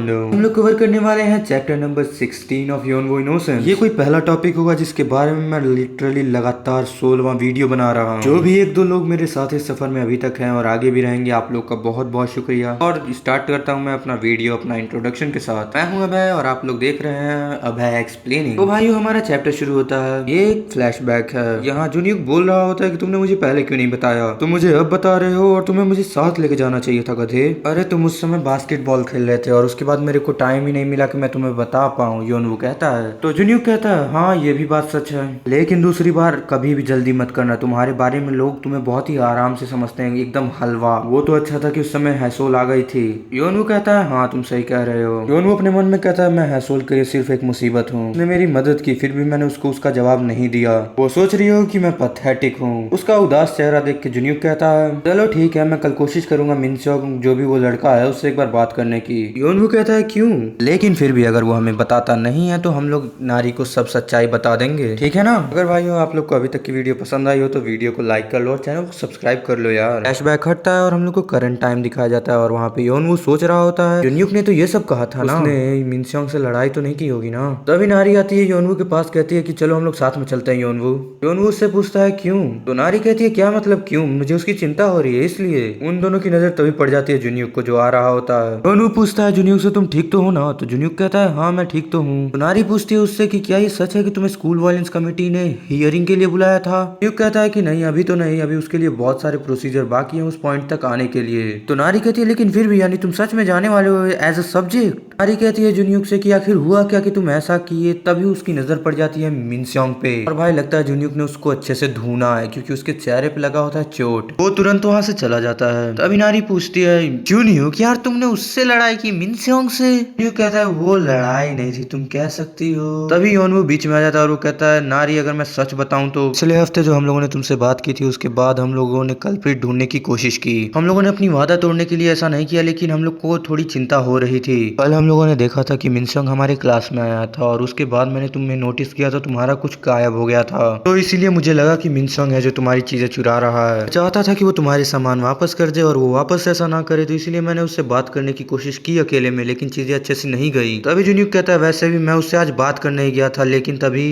Commando. हम लोग cover करने वाले हैं चैप्टर नंबर 16 ऑफ योनवू इनोसेंस। ये कोई पहला टॉपिक होगा जिसके बारे में मैं लिटरली लगातार 16वां वीडियो बना रहा हूँ। जो भी एक दो लोग मेरे साथ इस सफर में अभी तक हैं और आगे भी रहेंगे, आप लोग का बहुत बहुत शुक्रिया। और स्टार्ट करता हूँ मैं अपना वीडियो अपना इंट्रोडक्शन के साथ। मैं हूँ अभय और आप लोग देख रहे हैं अभय एक्सप्लेनिंग। तो भाइयों, हमारा चैप्टर शुरू होता है। ये एक फ्लैशबैक है। यहाँ जुनियक बोल रहा होता है कि तुमने मुझे पहले क्यों नहीं बताया, तुम मुझे अब बता रहे हो और तुम्हें मुझे साथ लेके जाना चाहिए था गधे। अरे तुम उस समय बास्केटबॉल खेल रहे थे और उसके बाद मेरे को टाइम ही नहीं मिला कि मैं तुम्हें बता पाऊँ, योनवू कहता है। तो जुनियक कहता है हाँ ये भी बात सच है, लेकिन दूसरी बार कभी भी जल्दी मत करना। तुम्हारे बारे में लोग तुम्हें बहुत ही आराम से समझते हैं, एकदम हलवा। वो तो अच्छा था कि उस समय हैसोल आ गई थी। योनवू कहता है हाँ तुम सही कह रहे हो। योनवू अपने मन में कहता है मैं हैसोल के लिए सिर्फ एक मुसीबत हूँ, उसने मेरी मदद की फिर भी मैंने उसको उसका जवाब नहीं दिया। वो सोच रही हो कि मैं पैथेटिक हूँ। उसका उदास चेहरा देख के जुनियक कहता है चलो ठीक है, मैं कल कोशिश करूंगा मिनसोंग जो भी वो लड़का है उससे एक बार बात करने की। योनवू कहता है क्यों, लेकिन फिर भी अगर वो हमें बताता नहीं है तो हम लोग नारी को सब सच्चाई बता देंगे, ठीक है ना। अगर भाइयों आप लोग को अभी तक की वीडियो पसंद आई हो तो वीडियो को लाइक कर लो और चैनल को सब्सक्राइब कर लो यार। फ्लैशबैक हटता है और हम लोग को करंट टाइम दिखाया जाता है और वहाँ पे योनवू सोच रहा होता है जुनियक ने तो ये सब कहा था ना, उसने मिनसोंग से लड़ाई तो नहीं की होगी ना। तभी नारी आती है योनवू के पास, कहती है कि चलो हम लोग साथ में चलते हैं योनवू। योनवू उससे पूछता है क्यों, तो नारी कहती है क्या मतलब क्यों, मुझे उसकी चिंता हो रही है इसलिए। उन दोनों की नजर तभी पड़ जाती है जुनियक को जो आ रहा होता है। योनवू पूछता है जुनियक से तुम ठीक तो हो ना, तो जुनियक कहता है हाँ मैं ठीक तो हूँ। तो नारी पूछती है उससे कि क्या ये सच है कि तुम्हें स्कूल वायलेंस कमेटी ने हियरिंग के लिए बुलाया था। जुनियक कहता है कि नहीं अभी तो नहीं, अभी उसके लिए बहुत सारे प्रोसीजर बाकी है उस पॉइंट तक आने के लिए। तो नारी कहती है लेकिन फिर भी यानी तुम सच में जाने वाले हो एज अ सब्जेक्ट। नारी कहती है जुनियक से कि आखिर हुआ क्या कि तुम ऐसा किए। तभी उसकी नजर पड़ जाती है मिनसोंग पे और भाई लगता है जुनियक ने उसको अच्छे से धूना है क्योंकि उसके चेहरे पे लगा होता है चोट। वो तुरंत वहां से चला जाता है। तभी नारी पूछती है जुनियक यार तुमने उससे लड़ाई की मिनसोंग से। जुनियक कहता है वो लड़ाई नहीं थी, तुम कह सकती हो। तभी योनवू बीच में आ जाता है और वो कहता है नारी अगर मैं सच बताऊं तो पिछले हफ्ते जो हम लोगों ने तुमसे बात की थी उसके बाद हम लोगों ने कल्प्रिट ढूंढने की कोशिश की। हम लोगों ने अपनी वादा तोड़ने के लिए ऐसा नहीं किया, लेकिन हम लोग को थोड़ी चिंता हो रही थी। कल हम लोगों ने देखा था कि मिनसोंग हमारे क्लास में आया था और उसके बाद मैंने तुम्हें नोटिस किया तो तुम्हारा कुछ गायब हो गया था। तो इसीलिए मुझे लगा कि मिनसोंग है जो तुम्हारी चीजें चुरा रहा है। चाहता था कि वो तुम्हारे सामान वापस कर दे और वो वापस ऐसा ना करे, तो इसलिए मैंने उससे बात करने की कोशिश की अकेले में, लेकिन चीजें अच्छे से नहीं गई। तभी जुनियक कहता है वैसे भी मैं उससे आज बात करने गया था, लेकिन तभी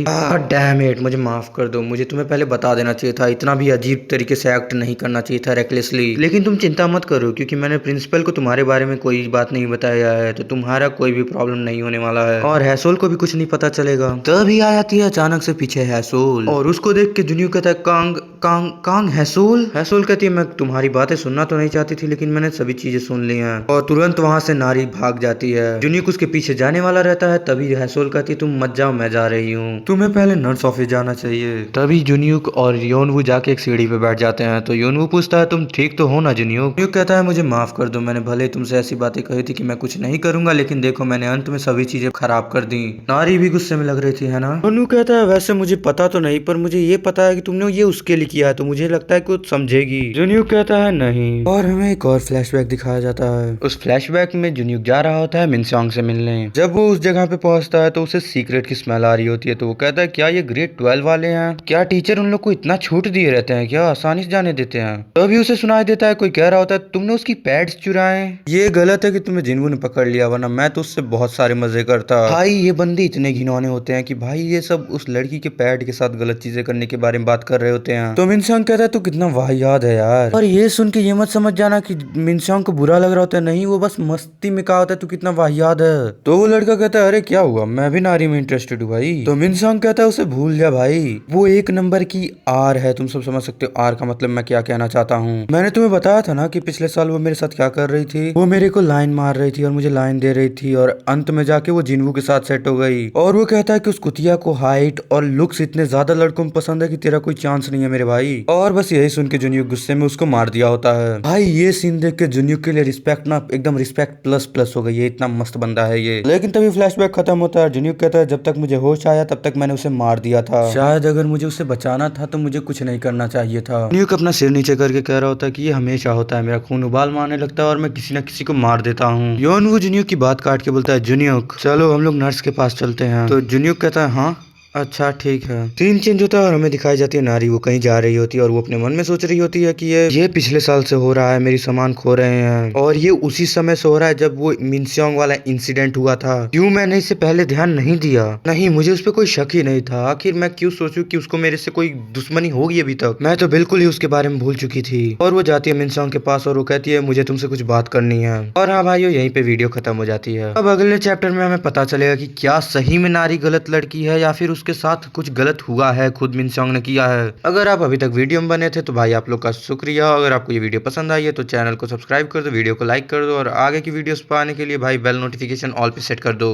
डैम इट, मुझे माफ कर दो, मुझे तुम्हें पहले बता देना चाहिए था। इतना भी अजीब तरीके से एक्ट नहीं करना चाहिए था रेकलेसली। लेकिन तुम चिंता मत करो क्योंकि मैंने प्रिंसिपल को तुम्हारे बारे में कोई बात नहीं बताया है, तो तुम्हारा कोई भी प्रॉब्लम नहीं होने वाला है और हैसोल को भी कुछ नहीं पता चलेगा। तभी आ जाती है अचानक से पीछे हैसोल और उसको देख के जुनियक कहता है कांग कांग कांग हैसोल। हैसोल कहती है मैं तुम्हारी बातें सुनना तो नहीं चाहती थी, लेकिन मैंने सभी चीजें सुन ली हैं। और तुरंत वहां से नारी भाग जाती है। जुनियक उसके पीछे जाने वाला रहता है। तभी हैसोल कहती है तुम मत जाओ, मैं जा रही हूँ, तुम्हें पहले नर्स ऑफिस जाना चाहिए। तभी जुनियक और योनवू जाके एक सीढ़ी पे बैठ जाते हैं। तो योनवू पूछता है तुम ठीक तो हो ना जुनियक। जुनियक कहता है मुझे माफ कर दो, मैंने भले तुमसे ऐसी बातें कही थी कि मैं कुछ नहीं करूंगा, लेकिन देखो मैंने अंत में सभी चीजें खराब कर दी। नारी भी गुस्से में लग रही थी है ना। योनवू कहता है वैसे मुझे पता तो नहीं, पर मुझे ये पता है कि तुमने ये उसके लिए किया है, तो मुझे लगता है कुछ समझेगी। जुनियक कहता है नहीं। और हमें एक और फ्लैशबैक दिखाया जाता है। उस फ्लैशबैक में जुनियक जा रहा होता है मिनसोंग से मिलने। जब वो उस जगह पे पहुंचता है तो उसे सीक्रेट की स्मेल आ रही होती है। तो वो कहता है क्या ये ग्रेड 12 वाले हैं, क्या टीचर उन लोग को इतना छूट दिए रहते हैं, क्या आसानी से जाने देते हैं। तभी उसे सुनाई देता है कोई कह रहा होता है तुमने उसकी पैड्स चुराए। ये गलत है कि तुम्हें जिन्वू ने पकड़ लिया, वरना मैं तो उससे बहुत सारे मजे करता। भाई ये बंदे इतने घिनौने होते हैं कि भाई ये सब उस लड़की के पैड के साथ गलत चीजें करने के बारे में बात कर रहे होते हैं। तो मिनसोंग कहता है तू कितना वाहियात है यार। और ये सुन के ये मत समझ जाना कि मिनसोंग को बुरा लग रहा होता है, नहीं वो बस मस्ती में कहा होता है तू कितना वाहियात है। तो वो लड़का कहता है अरे क्या हुआ, मैं भी नारी में इंटरेस्टेड हूँ भाई। तो मिनसोंग कहता है उसे भूल जा भाई, वो एक नंबर की आर है, तुम सब समझ सकते हो आर का मतलब मैं क्या कहना चाहता हूँ। मैंने तुम्हें बताया था ना कि पिछले साल वो मेरे साथ क्या कर रही थी, वो मेरे को लाइन मार रही थी और मुझे लाइन दे रही थी और अंत में जाके वो जिन्वू के साथ सेट हो गई। और वो कहता है कि उस कुतिया को हाइट और लुक्स इतने ज्यादा लड़कों में पसंद है कि तेरा कोई चांस नहीं है मेरे भाई। और बस यही सुन के जुनियक गुस्से में उसको मार दिया होता है। भाई ये सीन देख के जुनियक के लिए रिस्पेक्ट ना एकदम रिस्पेक्ट प्लस प्लस हो गई, ये इतना मस्त बंदा है ये। लेकिन तभी फ्लैशबैक खत्म होता है। जुनियक कहता है जब तक मुझे होश आया तब तक मैंने उसे मार दिया था, शायद अगर मुझे उसे बचाना था तो मुझे कुछ नहीं करना चाहिए था। जुनियक अपना सिर नीचे करके कह रहा होता है कि ये हमेशा होता है, मेरा खून उबाल मारने लगता है और मैं किसी न किसी को मार देता हूँ। योनवू जुनियक की बात काट के बोलता है जुनियक चलो हम लोग नर्स के पास चलते हैं। तो जुनियक कहता है हाँ अच्छा ठीक है। सीन चेंज होता है और हमें दिखाई जाती है नारी, वो कहीं जा रही होती है और वो अपने मन में सोच रही होती है कि ये पिछले साल से हो रहा है, मेरी सामान खो रहे हैं और ये उसी समय से हो रहा है जब वो मिनस्योंग वाला इंसिडेंट हुआ था। क्यों मैंने इससे पहले ध्यान नहीं दिया? नहीं, मुझे उस पर कोई शक ही नहीं था। आखिर मैं क्यों सोचूं कि उसको मेरे से कोई दुश्मनी होगी? अभी तक मैं तो बिल्कुल ही उसके बारे में भूल चुकी थी। और वो जाती है मिनस्योंग के पास और वो कहती है मुझे तुमसे कुछ बात करनी है। और हाँ भाइयों, यहीं पे वीडियो खत्म हो जाती है। अब अगले चैप्टर में हमें पता चलेगा कि क्या सही में नारी गलत लड़की है या फिर उसके साथ कुछ गलत हुआ है, खुद मिनस्योंग ने किया है। अगर आप अभी तक वीडियो में बने थे तो भाई आप लोग का शुक्रिया। अगर आपको ये वीडियो पसंद आई है तो चैनल को सब्सक्राइब कर दो, वीडियो को लाइक कर दो और आगे की वीडियोस पाने के लिए भाई बेल नोटिफिकेशन ऑल पे सेट कर दो।